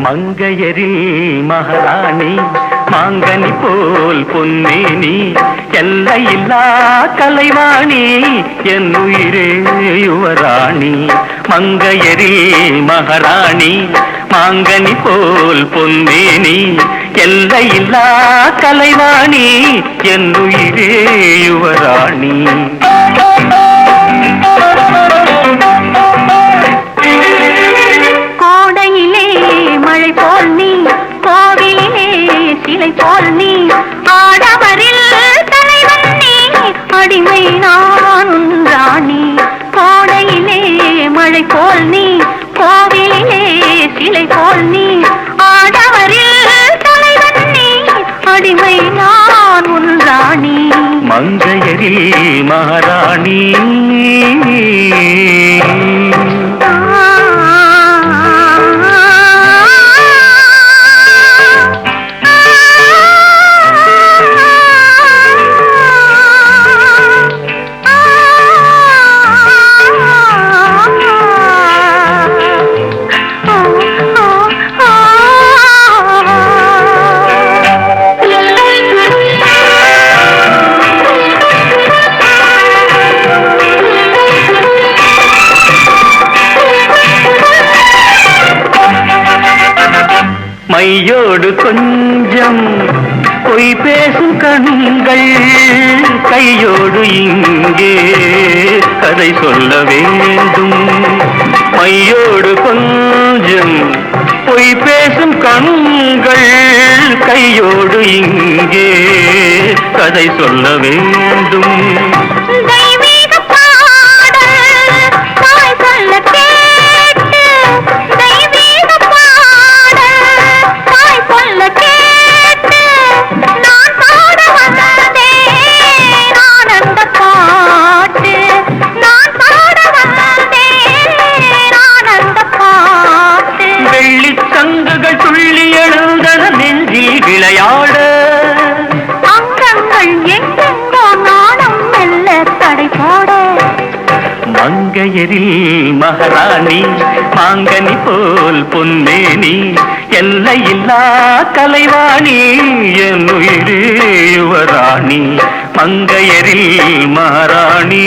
மங்கையரில் மகாராணி மாங்கனி போல் பொன்னேனி எல்லையில்லா கலைவாணி என் உயிரே யுவராணி. மங்கையரில் மகாராணி மாங்கனி போல் பொன்னேனி எல்லையில்லா கலைவாணி என் உயிரே யுவராணி. மழை போல் நீ கோவிலே சிலை போல் நீ ஆடவரில் தலைவன் நீ அடிமை நான் ராணி. கோடையிலே மழை போல் நீ கோவிலே சிலை போல் நீ ஆடவரில் தலைவன் நீ அடிமை நான் ராணி. மங்கையரில் மகாராணி மையோடு கொஞ்சம் பொய் பேசும் கண்கள் கையோடு இங்கே கதை சொல்ல வேண்டும். மையோடு கொஞ்சம் பொய் பேசும் கண்கள் கையோடு இங்கே கதை சொல்ல வேண்டும். விளையாட அங்கங்கள் எங்கெங்கோ நாணம் மெல்ல தடை போட. மங்கையரில் மகாராணி மாங்கனி போல் பொன்னேனி எல்லையில்லா கலைவாணி என் உயிரே யுவராணி. மங்கையரில் மகாராணி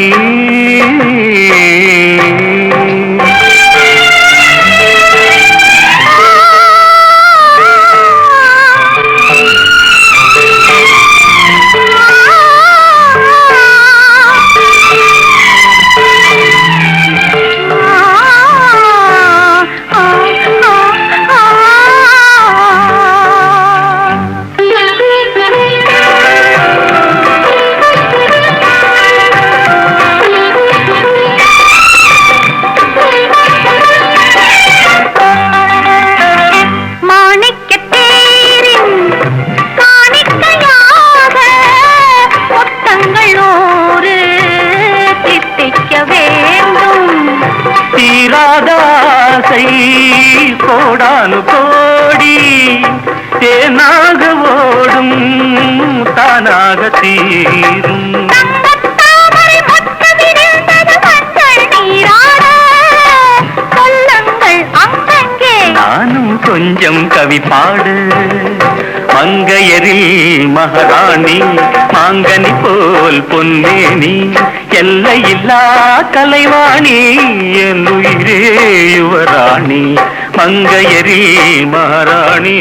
தீராதாசை கோடானு கோடி தேனாக ஓடும் தானாக தீரும். நானும் கொஞ்சம் கவி பாடு. மங்கையரில் மகாராணி மாங்கனி போல் பொன்னேனி எல்லையில்லா கலைவாணி என் உயிரே யுவராணி. மங்கையரில் மகாராணி